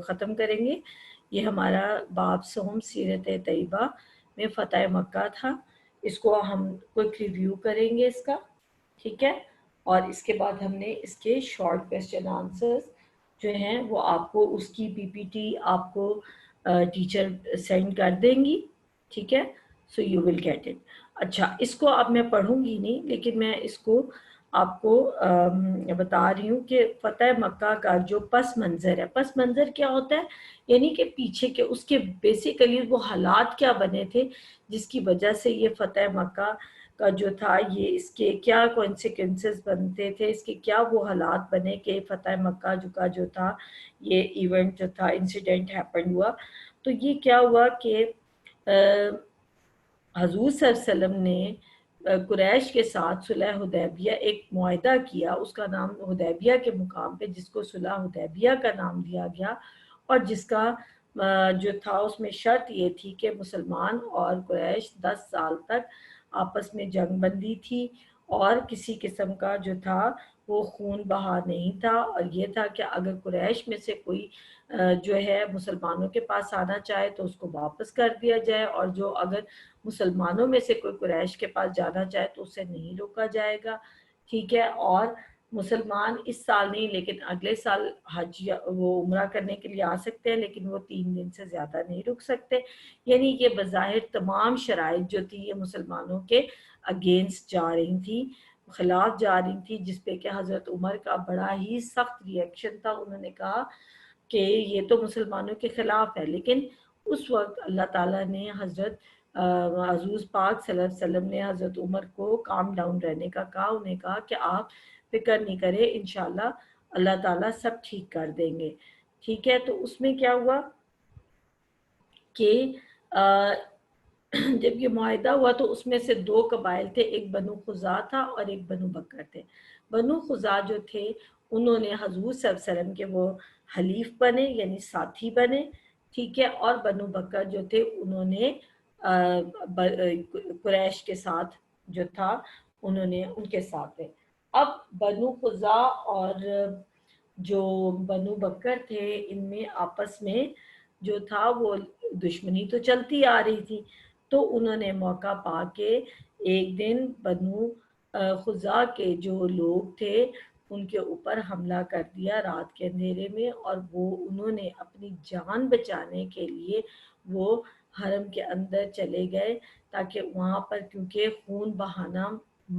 ختم کریں گے. یہ ہمارا باب سوم سیرت طیبہ میں فتح مکہ تھا. اس کو ہم کوئک ریویو کریں گے اس کا, ٹھیک ہے. اور اس کے بعد ہم نے اس کے شارٹ کویسچن آنسرز جو ہیں وہ آپ کو اس کی پی پی ٹی آپ کو ٹیچر سینڈ کر دیں گی, ٹھیک ہے. So you will get it. اچھا, اس کو اب میں پڑھوں گی نہیں, لیکن میں اس کو آپ کو بتا رہی ہوں کہ فتح مکہ کا جو پس منظر ہے. پس منظر کیا ہوتا ہے؟ یعنی کہ پیچھے کے اس کے بیسیکلی وہ حالات کیا بنے تھے جس کی وجہ سے یہ فتح مکہ کا جو تھا یہ اس کے کیا کانسیکوینسز بنتے تھے, اس کے کیا وہ حالات بنے کہ فتح مکہ جو تھا یہ ایونٹ جو تھا انسیڈنٹ ہیپن ہوا. تو یہ کیا ہوا کہ حضور صلی اللہ علیہ وسلم نے قریش کے ساتھ صلح حدیبیہ ایک معاہدہ کیا, اس کا نام حدیبیہ کے مقام پہ جس کو صلح حدیبیہ کا نام دیا گیا, اور جس کا جو تھا اس میں شرط یہ تھی کہ مسلمان اور قریش 10 سال تک آپس میں جنگ بندی تھی, اور کسی قسم کا جو تھا وہ خون بہا نہیں تھا. اور یہ تھا کہ اگر قریش میں سے کوئی جو ہے مسلمانوں کے پاس آنا چاہے تو اس کو واپس کر دیا جائے, اور جو اگر مسلمانوں میں سے کوئی قریش کے پاس جانا چاہے تو اسے نہیں روکا جائے گا, ٹھیک ہے. اور مسلمان اس سال نہیں لیکن اگلے سال حج یا وہ عمرہ کرنے کے لیے آ سکتے ہیں, لیکن وہ 3 دن سے زیادہ نہیں رک سکتے. یعنی یہ بظاہر تمام شرائط جو تھی یہ مسلمانوں کے اگینسٹ جا رہی تھی, خلاف جا رہی تھی, جس پہ کہ حضرت عمر کا بڑا ہی سخت ریئیکشن تھا. انہوں نے کہا کہ یہ تو مسلمانوں کے خلاف ہے. لیکن اس وقت اللہ تعالیٰ نے حضرت حضور پاک صلی اللہ علیہ وسلم نے حضرت عمر کو کام ڈاؤن رہنے کا کہا. انہیں کہا کہ آپ فکر نہیں کریں, انشاءاللہ اللہ تعالیٰ سب ٹھیک کر دیں گے, ٹھیک ہے. تو اس میں کیا ہوا کہ جب یہ معاہدہ ہوا تو اس میں سے 2 قبائل تھے, ایک بنو خزاع تھا اور ایک بنو بکر تھے. بنو خزاع جو تھے انہوں نے حضور صلی اللہ علیہ وسلم کے وہ حلیف بنے یعنی ساتھی بنے, ٹھیک ہے. اور بنو بکر جو تھے انہوں نے قریش کے ساتھ جو تھا انہوں نے ان کے ساتھ. اب بنو خزاع اور جو بنو بکر تھے ان میں آپس میں جو تھا وہ دشمنی تو چلتی آ رہی تھی. تو انہوں نے موقع پا کے ایک دن بنو خزاع کے جو لوگ تھے ان کے اوپر حملہ کر دیا رات کے اندھیرے میں, اور وہ انہوں نے اپنی جان بچانے کے لیے وہ حرم کے اندر چلے گئے, تاکہ وہاں پر کیونکہ خون بہانا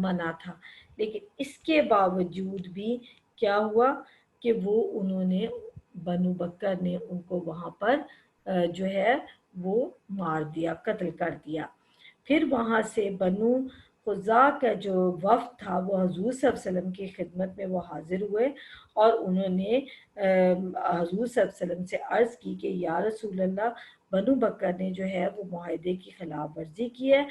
منع تھا. لیکن اس کے باوجود بھی کیا ہوا کہ وہ انہوں نے بنو بکر نے ان کو وہاں پر جو ہے وہ مار دیا, قتل کر دیا. پھر وہاں سے بنو خزاع کا جو وفد تھا وہ حضور صلی اللہ علیہ وسلم کی خدمت میں وہ حاضر ہوئے, اور انہوں نے حضور صلی اللہ علیہ وسلم سے عرض کی کہ یا رسول اللہ, بنو بکر نے جو ہے وہ معاہدے کی خلاف ورزی کی ہے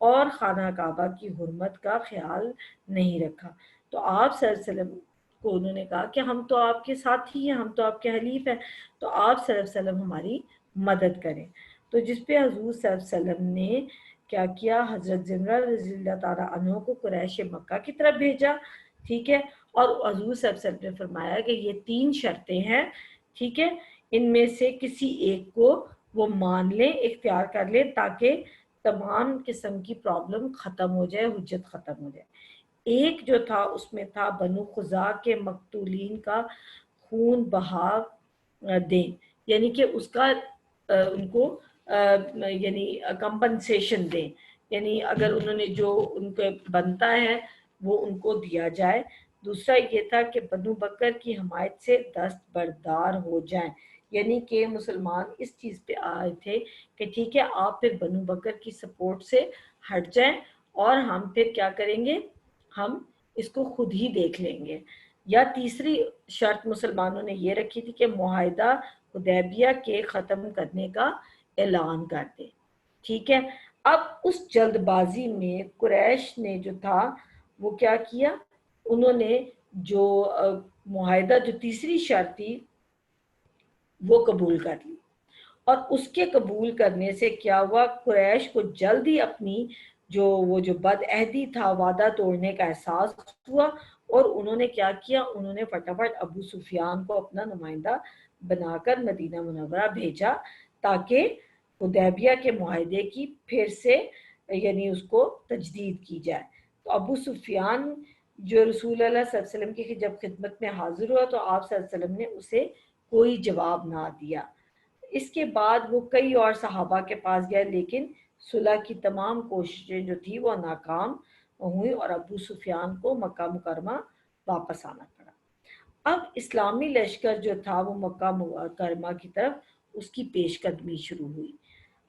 اور خانہ کعبہ کی حرمت کا خیال نہیں رکھا. تو آپ صلی اللہ علیہ وسلم کو انہوں نے کہا کہ ہم تو آپ کے ساتھ ہی ہیں, ہم تو آپ کے حلیف ہیں, تو آپ صلی اللہ علیہ وسلم ہماری مدد کریں. تو جس پہ حضور صلی اللہ علیہ وسلم نے کیا کیا, حضرت زمرہ رضی اللہ تعالیٰ عنہ کو قریش مکہ کی طرف بھیجا, ٹھیک ہے. اور حضور صلی اللہ علیہ وسلم نے فرمایا کہ یہ 3 شرطیں ہیں, ٹھیک ہے, ان میں سے کسی ایک کو وہ مان لیں, اختیار کر لیں, تاکہ تمام قسم کی پرابلم ختم ہو جائے, حجت ختم ہو جائے. ایک جو تھا اس میں تھا بنو خزاع کے مقتولین کا خون بہا دیں, یعنی کہ اس کا ان کو یعنی کمپنسیشن دیں, یعنی اگر انہوں نے جو ان کو بنتا ہے وہ ان کو دیا جائے. دوسرا یہ تھا کہ بنو بکر کی حمایت سے دستبردار ہو جائیں, یعنی کہ مسلمان اس چیز پہ آئے تھے کہ ٹھیک ہے آپ پھر بنو بکر کی سپورٹ سے ہٹ جائیں, اور ہم پھر کیا کریں گے, ہم اس کو خود ہی دیکھ لیں گے. یا تیسری شرط مسلمانوں نے یہ رکھی تھی کہ معاہدہ حدیبیہ کے ختم کرنے کا اعلان کر دیں, ٹھیک ہے. اب اس جلد بازی میں قریش نے جو تھا وہ کیا کیا, انہوں نے جو معاہدہ جو تیسری شرط تھی وہ قبول کر لی, اور اس کے قبول کرنے سے کیا ہوا, قریش کو جلد ہی اپنی وہ جو بد عہدی تھا وعدہ توڑنے کا احساس ہوا, اور انہوں نے کیا کیا, انہوں نے فٹافٹ ابو سفیان کو اپنا نمائندہ بنا کر مدینہ منورہ بھیجا تاکہ حدیبیہ کے معاہدے کی پھر سے یعنی اس کو تجدید کی جائے۔ تو ابو سفیان جو رسول اللہ صلی اللہ علیہ وسلم کی جب خدمت میں حاضر ہوا تو آپ صلی اللہ علیہ وسلم نے اسے کوئی جواب نہ دیا۔ اس کے بعد وہ کئی اور صحابہ کے پاس گیا، لیکن صلح کی تمام کوششیں جو تھی وہ ناکام ہوئی اور ابو سفیان کو مکہ مکرمہ واپس آنا پڑا۔ اب اسلامی لشکر جو تھا وہ مکہ مکرمہ کی طرف اس کی پیش قدمی شروع ہوئی۔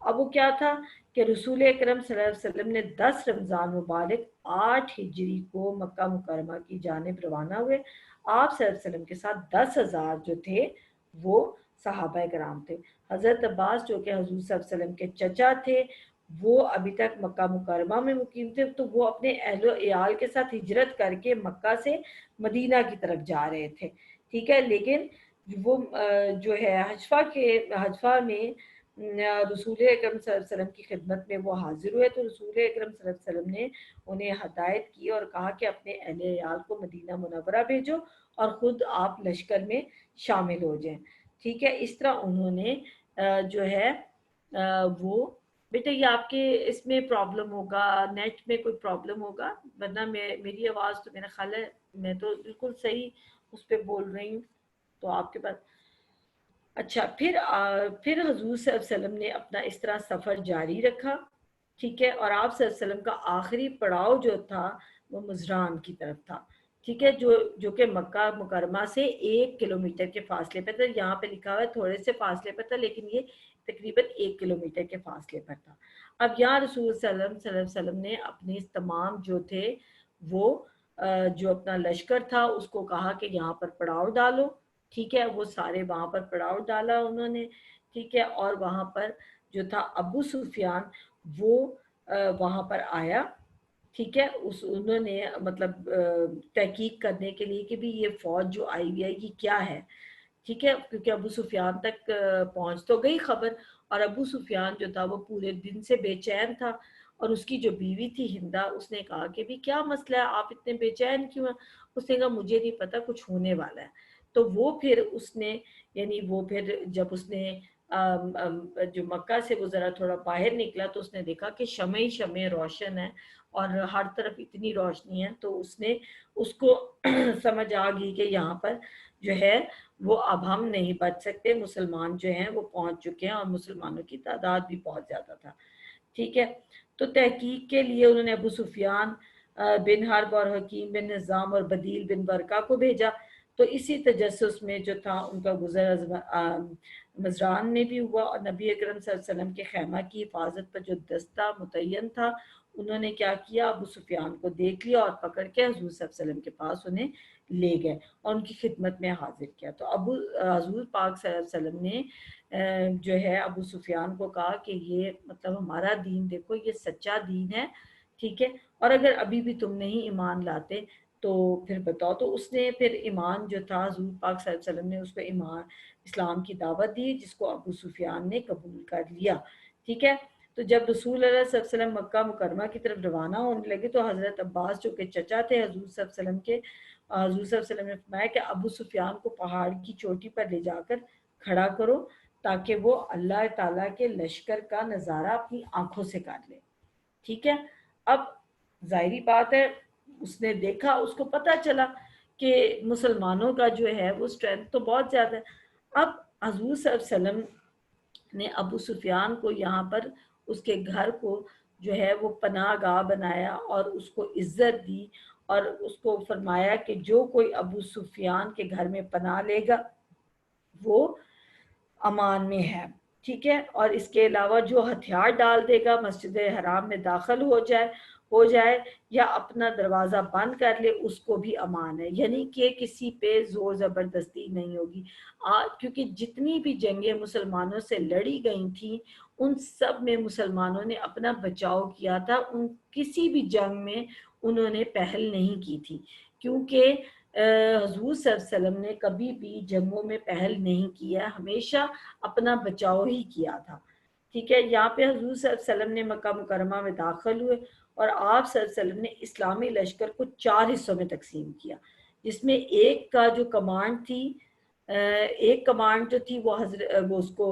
اب وہ کیا تھا کہ رسول اکرم صلی اللہ علیہ وسلم نے 10 رمضان مبارک 8 ہجری کو مکہ مکرمہ کی جانب روانہ ہوئے۔ آپ صلی اللہ علیہ وسلم کے ساتھ 10,000 جو تھے وہ صحابہ کرام تھے۔ حضرت عباس جو کہ حضور صلی اللہ علیہ وسلم کے چچا تھے وہ ابھی تک مکہ مکرمہ میں مقیم تھے، تو وہ اپنے اہل و عیال کے ساتھ ہجرت کر کے مکہ سے مدینہ کی طرف جا رہے تھے، ٹھیک ہے۔ لیکن وہ جو ہے حجفہ میں رسول اکرم صلی اللہ علیہ وسلم کی خدمت میں وہ حاضر ہوئے، تو رسول اکرم صلی اللہ علیہ وسلم نے انہیں ہدایت کی اور کہا کہ اپنے اہل عیال کو مدینہ منورہ بھیجو اور خود آپ لشکر میں شامل ہو جائیں، ٹھیک ہے۔ اس طرح انہوں نے جو ہے وہ بیٹا یہ آپ کے اس میں پرابلم ہوگا، نیٹ میں کوئی پرابلم ہوگا، ورنہ میری آواز تو میرا خیال ہے میں تو بالکل صحیح اس پہ بول رہی ہوں، تو آپ کے پاس اچھا۔ پھر حضور صلی اللہ علیہ وسلم نے اپنا اس طرح سفر جاری رکھا، ٹھیک ہے، اور آپ صلی اللہ علیہ وسلم کا آخری پڑاؤ جو تھا وہ مزران کی طرف تھا، ٹھیک ہے، جو کہ مکہ مکرمہ سے 1 کلومیٹر کے فاصلے پر تھا۔ یہاں پہ لکھا ہوا ہے تھوڑے سے فاصلے پر تھا، لیکن یہ تقریباً 1 کلومیٹر کے فاصلے پر تھا۔ اب یہاں رسول صلی اللہ علیہ وسلم نے اپنے تمام جو تھے وہ جو اپنا لشکر تھا اس کو کہا کہ یہاں پر پڑاؤ ڈالو، ٹھیک ہے، وہ سارے وہاں پر پڑاؤ ڈالا انہوں نے، ٹھیک ہے، اور وہاں پر جو تھا ابو سفیان وہ وہاں پر آیا، ٹھیک ہے، انہوں نے مطلب تحقیق کرنے کے لیے کہ بھی یہ فوج جو آئی ہوئی ہے یہ کیا ہے، ٹھیک ہے، کیونکہ ابو سفیان تک پہنچ تو گئی خبر، اور ابو سفیان جو تھا وہ پورے دن سے بے چین تھا، اور اس کی جو بیوی تھی ہندا اس نے کہا کہ بھی کیا مسئلہ ہے، آپ اتنے بے چین کیوں ہیں؟ اس نے کہا مجھے نہیں پتا، کچھ ہونے والا ہے۔ تو وہ پھر اس نے یعنی وہ پھر جب اس نے جو مکہ سے وہ ذرا تھوڑا باہر نکلا تو اس نے دیکھا کہ شمع ہی شمع روشن ہے اور ہر طرف اتنی روشنی ہے، تو اس نے اس کو سمجھ آ گئی کہ یہاں پر جو ہے وہ اب ہم نہیں بچ سکتے، مسلمان جو ہیں وہ پہنچ چکے ہیں اور مسلمانوں کی تعداد بھی بہت زیادہ تھا، ٹھیک ہے۔ تو تحقیق کے لیے انہوں نے ابو سفیان بن حرب اور حکیم بن نظام اور بدیل بن برقہ کو بھیجا، تو اسی تجسس میں جو تھا ان کا گزر مزران میں بھی ہوا، اور نبی اکرم صلی اللہ علیہ وسلم کے خیمہ کی حفاظت پر جو دستہ متعین تھا انہوں نے کیا کیا، ابو سفیان کو دیکھ لیا اور پکڑ کے حضور صلی اللہ علیہ وسلم کے پاس انہیں لے گئے اور ان کی خدمت میں حاضر کیا۔ تو حضور پاک صلی اللہ علیہ وسلم نے جو ہے ابو سفیان کو کہا کہ یہ مطلب ہمارا دین دیکھو یہ سچا دین ہے، ٹھیک ہے، اور اگر ابھی بھی تم نہیں ایمان لاتے تو پھر بتاؤ۔ تو اس نے پھر ایمان جو تھا حضور پاک صلی اللہ علیہ وسلم نے اس کو اسلام کی دعوت دی، جس کو ابو سفیان نے قبول کر لیا، ٹھیک ہے۔ تو جب رسول اللہ صلی اللہ علیہ وسلم مکہ مکرمہ کی طرف روانہ ہونے لگے تو حضرت عباس جو کہ چچا تھے حضور صلی اللہ علیہ وسلم کے، حضور صلی اللہ علیہ وسلم نے فرمایا کہ ابو سفیان کو پہاڑ کی چوٹی پر لے جا کر کھڑا کرو تاکہ وہ اللہ تعالیٰ کے لشکر کا نظارہ اپنی آنکھوں سے کر لے، ٹھیک ہے۔ اب ظاہری بات ہے اس نے دیکھا، اس کو پتہ چلا کہ مسلمانوں کا جو ہے وہ اسٹرینتھ تو بہت زیادہ ہے۔ اب حضور صلی اللہ علیہ وسلم نے ابو سفیان کو یہاں پر اس کے گھر کو جو ہے وہ پناہ گاہ بنایا اور اس کو عزت دی، اور اس کو فرمایا کہ جو کوئی ابو سفیان کے گھر میں پناہ لے گا وہ امان میں ہے، ٹھیک ہے، اور اس کے علاوہ جو ہتھیار ڈال دے گا مسجد حرام میں داخل ہو جائے یا اپنا دروازہ بند کر لے اس کو بھی امان ہے، یعنی کہ کسی پہ زور زبردستی نہیں ہوگی۔ کیونکہ جتنی بھی جنگیں مسلمانوں سے لڑی گئی تھیں ان سب میں مسلمانوں نے اپنا بچاؤ کیا تھا، کسی بھی جنگ میں انہوں نے پہل نہیں کی تھی، کیونکہ حضور صلی اللہ علیہ وسلم نے کبھی بھی جنگوں میں پہل نہیں کیا، ہمیشہ اپنا بچاؤ ہی کیا تھا، ٹھیک ہے۔ یہاں پہ حضور صلی اللہ علیہ وسلم نے مکہ مکرمہ میں داخل ہوئے اور آپ صلی اللہ علیہ وسلم نے اسلامی لشکر کو 4 حصوں میں تقسیم کیا، جس میں ایک کا جو کمانڈ تھی ایک کمانڈ جو تھی وہ وہ اس کو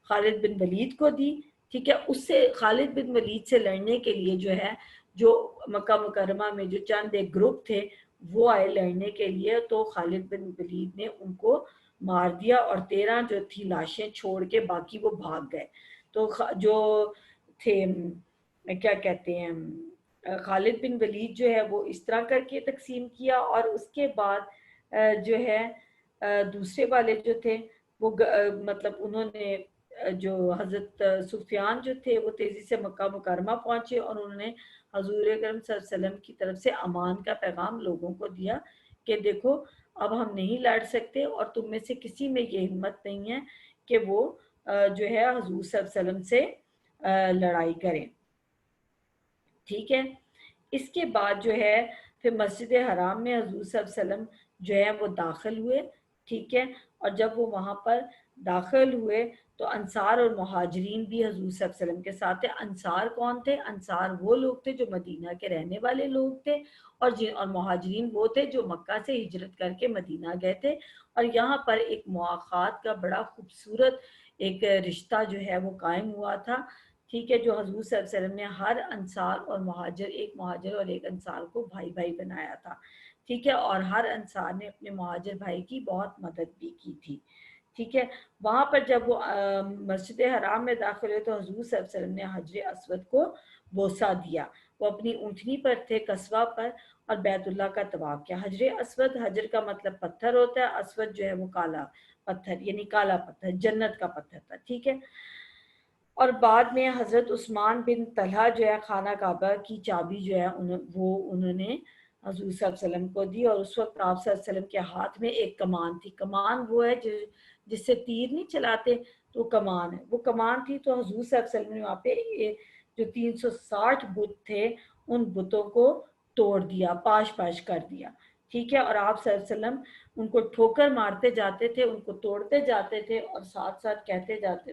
خالد بن ولید کو دی، ٹھیک ہے، اس سے خالد بن ولید سے لڑنے کے لیے جو ہے جو مکہ مکرمہ میں جو چند ایک گروپ تھے وہ آئے لڑنے کے لیے، تو خالد بن ولید نے ان کو مار دیا اور 13 جو تھی لاشیں چھوڑ کے باقی وہ بھاگ گئے۔ تو جو تھے کیا کہتے ہیں خالد بن ولید جو ہے وہ اس طرح کر کے تقسیم کیا، اور اس کے بعد جو ہے دوسرے والے جو تھے وہ مطلب انہوں نے جو حضرت سفیان جو تھے وہ تیزی سے مکہ مکرمہ پہنچے اور انہوں نے حضور اکرم صلی اللہ علیہ وسلم کی طرف سے امان کا پیغام لوگوں کو دیا کہ دیکھو اب ہم نہیں لڑ سکتے، اور تم میں سے کسی میں یہ ہمت نہیں ہے کہ وہ جو ہے حضور صلی اللہ علیہ وسلم سے لڑائی کریں، ٹھیک ہے۔ اس کے بعد جو ہے پھر مسجد حرام میں حضور صلی اللہ علیہ وسلم جو ہے وہ داخل ہوئے، ٹھیک ہے، اور جب وہ وہاں پر داخل ہوئے تو انصار اور مہاجرین بھی حضور صلی اللہ علیہ وسلم کے ساتھ تھے۔ انصار کون تھے؟ انصار وہ لوگ تھے جو مدینہ کے رہنے والے لوگ تھے، اور مہاجرین وہ تھے جو مکہ سے ہجرت کر کے مدینہ گئے تھے۔ اور یہاں پر ایک مواخات کا بڑا خوبصورت ایک رشتہ جو ہے وہ قائم ہوا تھا، ٹھیک ہے، جو حضور صلی اللہ علیہ وسلم نے ہر انصار اور مہاجر، ایک مہاجر اور ایک انصار کو بھائی بھائی بنایا تھا، ٹھیک ہے، اور ہر انصار نے اپنے مہاجر بھائی کی بہت مدد بھی کی تھی، ٹھیک ہے۔ وہاں پر جب وہ مسجد حرام میں داخل ہوئے تو حضور صلی اللہ علیہ وسلم نے حجر اسود کو بوسہ دیا، وہ اپنی اونٹنی پر تھے قصوہ پر، اور بیت اللہ کا طواف کیا۔ حجر اسود، حجر کا مطلب پتھر ہوتا ہے، اسود جو ہے وہ کالا پتھر، یعنی کالا پتھر، جنت کا پتھر تھا، ٹھیک ہے۔ اور بعد میں حضرت عثمان بن طلحہ جو ہے خانہ کعبہ کی چابی جو ہے انہوں نے حضور صلی اللہ علیہ وسلم کو دی، اور اس وقت آپ صلی اللہ علیہ وسلم کے ہاتھ میں ایک کمان تھی۔ کمان وہ ہے جس سے تیر نہیں چلاتے، تو کمان ہے، وہ کمان تھی۔ تو حضور صلی اللہ علیہ وسلم نے وہاں پہ جو 360 بت تھے ان بتوں کو توڑ دیا، پاش پاش کر دیا، ٹھیک ہے، اور آپ صلی اللہ علیہ وسلم ان کو ٹھوکر مارتے جاتے تھے، ان کو توڑتے جاتے تھے، اور ساتھ ساتھ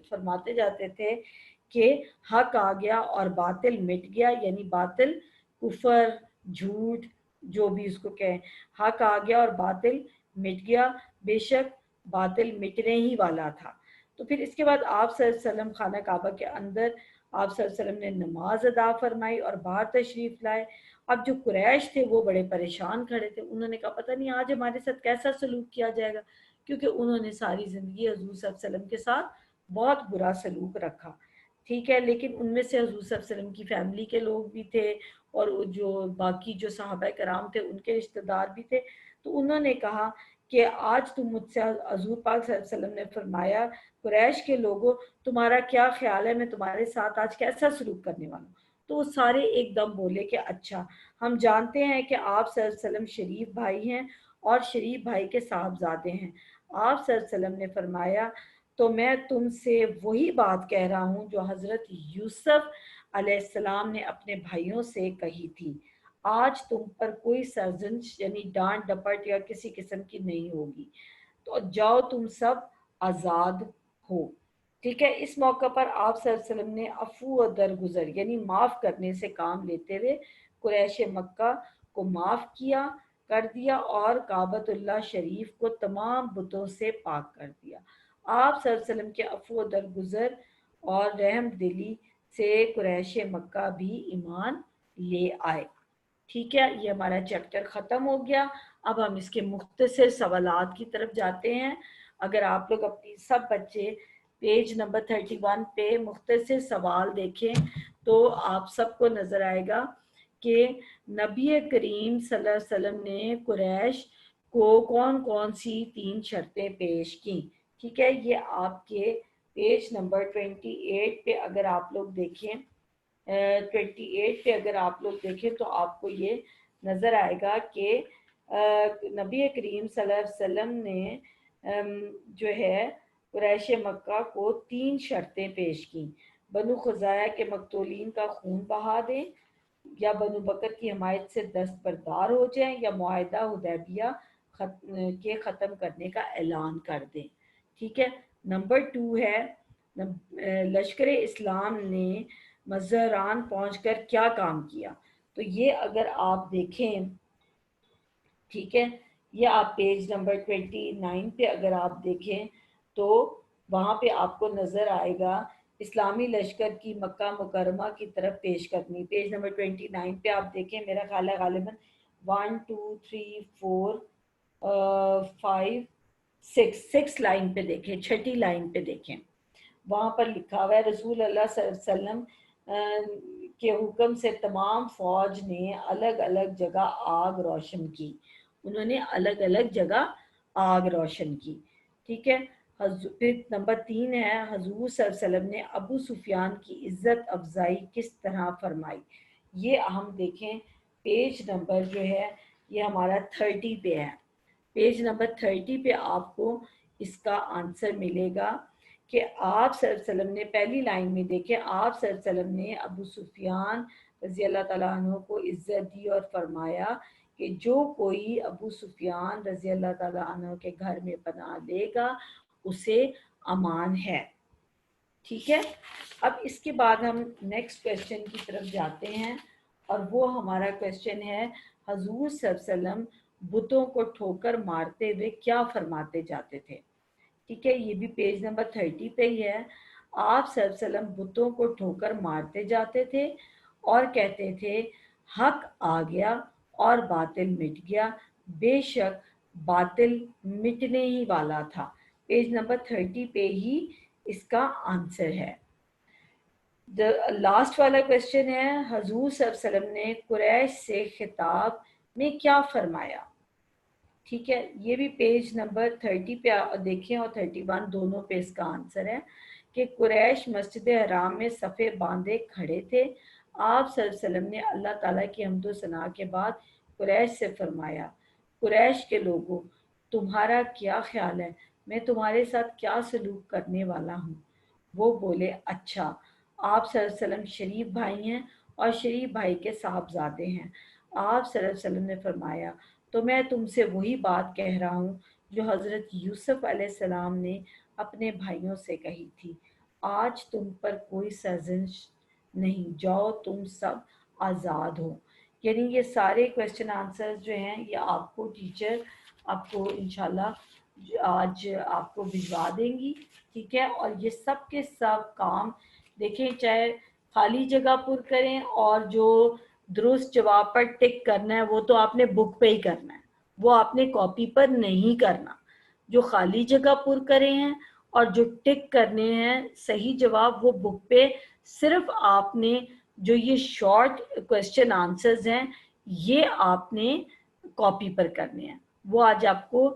فرماتے جاتے تھے کہ حق آ گیا اور باطل مٹ گیا، یعنی باطل، کفر، جھوٹ، جو بھی اس کو کہیں، حق آ گیا اور باطل مٹ گیا، بے شک باطل مٹنے ہی والا تھا۔ تو پھر اس کے بعد آپ صلی اللہ علیہ وسلم خانہ کعبہ کے اندر آپ صلی اللہ علیہ وسلم نے نماز ادا فرمائی اور باہر تشریف لائے۔ اب جو قریش تھے وہ بڑے پریشان کھڑے تھے، انہوں نے کہا پتہ نہیں آج ہمارے ساتھ کیسا سلوک کیا جائے گا، کیونکہ انہوں نے ساری زندگی حضور صلی اللہ علیہ وسلم کے ساتھ بہت برا سلوک رکھا، ٹھیک ہے، لیکن ان میں سے حضور صلی اللہ علیہ وسلم کی فیملی کے لوگ بھی تھے، اور جو باقی جو صحابہ کرام تھے ان کے رشتہ دار بھی تھے۔ تو انہوں نے کہا کہ آج تم مجھ سے، حضور پاک صلی اللہ علیہ وسلم نے فرمایا قریش کے لوگوں تمہارا کیا خیال ہے، میں تمہارے ساتھ آج کیسا سلوک کرنے والا ہوں؟ تو وہ سارے ایک دم بولے کہ اچھا، ہم جانتے ہیں کہ آپ صلی اللہ علیہ وسلم شریف بھائی ہیں اور شریف بھائی کے صاحبزادے ہیں۔ آپ صلی اللہ علیہ وسلم نے فرمایا تو میں تم سے وہی بات کہہ رہا ہوں جو حضرت یوسف علیہ السلام نے اپنے بھائیوں سے کہی تھی، آج تم پر کوئی سرزنش یعنی ڈانٹ ڈپٹ یا کسی قسم کی نہیں ہوگی، تو جاؤ تم سب آزاد ہو، ٹھیک ہے۔ اس موقع پر آپ صلی اللہ علیہ وسلم نے عفو و درگزر یعنی معاف کرنے سے کام لیتے ہوئے قریش مکہ کو معاف کر دیا اور کعبۃ اللہ شریف کو تمام بتوں سے پاک کر دیا۔ آپ صلی اللہ علیہ وسلم کے عفو و درگزر اور رحم دلی سے قریش مکہ بھی ایمان لے آئے، ٹھیک ہے۔ یہ ہمارا چیپٹر ختم ہو گیا۔ اب ہم اس کے مختصر سوالات کی طرف جاتے ہیں۔ اگر آپ لوگ اپنی سب بچے پیج نمبر 31 پہ مختصر سوال دیکھیں تو آپ سب کو نظر آئے گا کہ نبی کریم صلی اللہ علیہ وسلم نے قریش کو کون کون سی 3 شرطیں پیش کی، ٹھیک ہے۔ یہ آپ کے پیج نمبر 28 پہ اگر آپ لوگ دیکھیں 28 پہ اگر آپ لوگ دیکھیں تو آپ کو یہ نظر آئے گا کہ نبی کریم صلی اللہ علیہ وسلم نے جو ہے قریش مکہ کو 3 شرطیں پیش کی: بنو خزاعہ کے مقتولین کا خون بہا دیں، یا بنو بکر کی حمایت سے دستبردار ہو جائیں، یا معاہدہ حدیبیہ کے ختم کرنے کا اعلان کر دیں، ٹھیک ہے۔ نمبر 2 ہے لشکر اسلام نے مزران پہنچ کر کیا کام کیا۔ تو یہ اگر آپ دیکھیں، ٹھیک ہے، یہ آپ پیج نمبر 29 پہ اگر آپ دیکھیں تو وہاں پہ آپ کو نظر آئے گا اسلامی لشکر کی مکہ مکرمہ کی طرف پیش قدمی. پیج نمبر 29 پہ آپ دیکھیں، میرا خیال ہے غالباً 1 2 3 4 5 6 لائن پہ دیکھیں، چھٹی لائن پہ دیکھیں، وہاں پر لکھا ہوا ہے رسول اللہ صلی اللہ علیہ وسلم کے حکم سے تمام فوج نے الگ الگ جگہ آگ روشن کی. انہوں نے الگ الگ جگہ آگ روشن کی. ٹھیک ہے. پھر نمبر 3 ہے حضور صلی اللہ علیہ وسلم نے ابو سفیان کی عزت افزائی کس طرح فرمائی. یہ ہم دیکھیں پیج نمبر جو ہے یہ ہمارا 30 پہ ہے. پیج نمبر 30 پہ آپ کو اس کا آنسر ملے گا کہ آپ صلی اللہ علیہ وسلم نے پہلی لائن میں دیکھیں، آپ صلی اللہ علیہ وسلم نے ابو سفیان رضی اللہ تعالیٰ عنہ کو عزت دی اور فرمایا کہ جو کوئی ابو سفیان رضی اللہ تعالیٰ عنہ کے گھر میں پناہ لے گا اسے امان ہے. ٹھیک ہے. اب اس کے بعد ہم نیکسٹ کویسچن کی طرف جاتے ہیں اور وہ ہمارا کویسچن ہے حضور صلی اللہ علیہ وسلم بتوں کو ٹھوکر مارتے ہوئے کیا فرماتے جاتے تھے. ٹھیک ہے. یہ بھی پیج نمبر 30 پہ ہی ہے. آپ صلی اللہ علیہ وسلم بتوں کو ٹھوکر مارتے جاتے تھے اور کہتے تھے حق آ گیا اور باطل مٹ گیا، بے شک باطل مٹنے ہی والا تھا. پیج نمبر 30 پہ ہی اس کا آنسر ہے. لاسٹ والا کویسچن ہے حضور صلی اللہ علیہ وسلم نے قریش سے خطاب میں کیا فرمایا. ٹھیک ہے. یہ بھی پیج نمبر 30 پہ دیکھیں اور 31 دونوں پہ اس کا آنسر ہے کہ قریش مسجد حرام میں صفے باندھے کھڑے تھے. آپ صلی اللہ علیہ وسلم نے اللہ تعالیٰ کی حمد و ثنا کے بعد قریش سے فرمایا قریش کے لوگوں تمہارا کیا خیال ہے، میں تمہارے ساتھ کیا سلوک کرنے والا ہوں. وہ بولے اچھا. آپ صلی اللہ علیہ وسلم شریف بھائی ہیں اور شریف بھائی کے صاحبزادے ہیں. آپ صلی اللہ علیہ وسلم نے فرمایا تو میں تم سے وہی بات کہہ رہا ہوں جو حضرت یوسف علیہ السلام نے اپنے بھائیوں سے کہی تھی، آج تم پر کوئی سرزنش نہیں، جاؤ تم سب آزاد ہو. یعنی یہ سارے کویسچن آنسرز جو ہیں یہ آپ کو ٹیچر آپ کو انشاءاللہ آج آپ کو بھجوا دیں گی. ٹھیک ہے. اور یہ سب کے سب کام دیکھیں چاہے خالی جگہ پر کریں اور جو درست جواب پر ٹک کرنا ہے وہ تو آپ نے بک پہ ہی کرنا ہے، وہ آپ نے کاپی پر نہیں کرنا. جو خالی جگہ پر کرے ہیں اور جو ٹک کرنے ہیں صحیح جواب وہ بک پہ صرف آپ نے جو یہ شارٹ کویسچن آنسرز ہیں یہ آپ نے کاپی پر کرنے ہیں. وہ آج آپ کو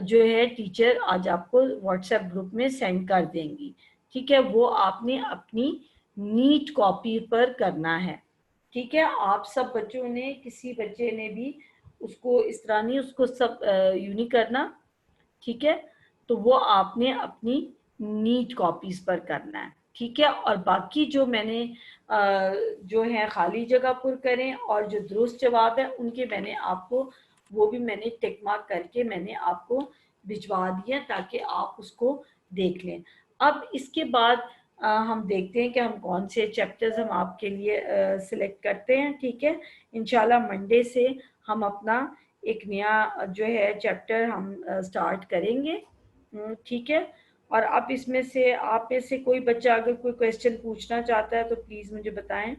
جو ہے ٹیچر آج آپ کو واٹس ایپ گروپ میں سینڈ کر دیں گی. ٹھیک ہے. وہ آپ نے اپنی نیٹ کاپی پر کرنا ہے. ٹھیک ہے. آپ سب بچوں نے کسی بچے نے بھی اس کو اس طرح نہیں اس کو سب یونی کرنا. ٹھیک ہے. تو وہ آپ نے اپنی نیٹ کاپیز پر کرنا ہے. ٹھیک ہے. اور باقی جو میں نے جو ہے خالی جگہ پر کریں اور جو درست جواب ہے ان کے میں نے آپ کو وہ بھی میں نے ٹک مارک کر کے میں نے آپ کو بھجوا دیا تاکہ آپ اس کو دیکھ لیں. اب اس کے بعد ہم دیکھتے ہیں کہ ہم کون سے چیپٹرز ہم آپ کے لیے سلیکٹ کرتے ہیں. ٹھیک ہے. انشاءاللہ منڈے سے ہم اپنا ایک نیا جو ہے چیپٹر ہم سٹارٹ کریں گے. ٹھیک ہے. اور اب اس میں سے آپ میں سے کوئی بچہ اگر کوئی کویسچن پوچھنا چاہتا ہے تو پلیز مجھے بتائیں.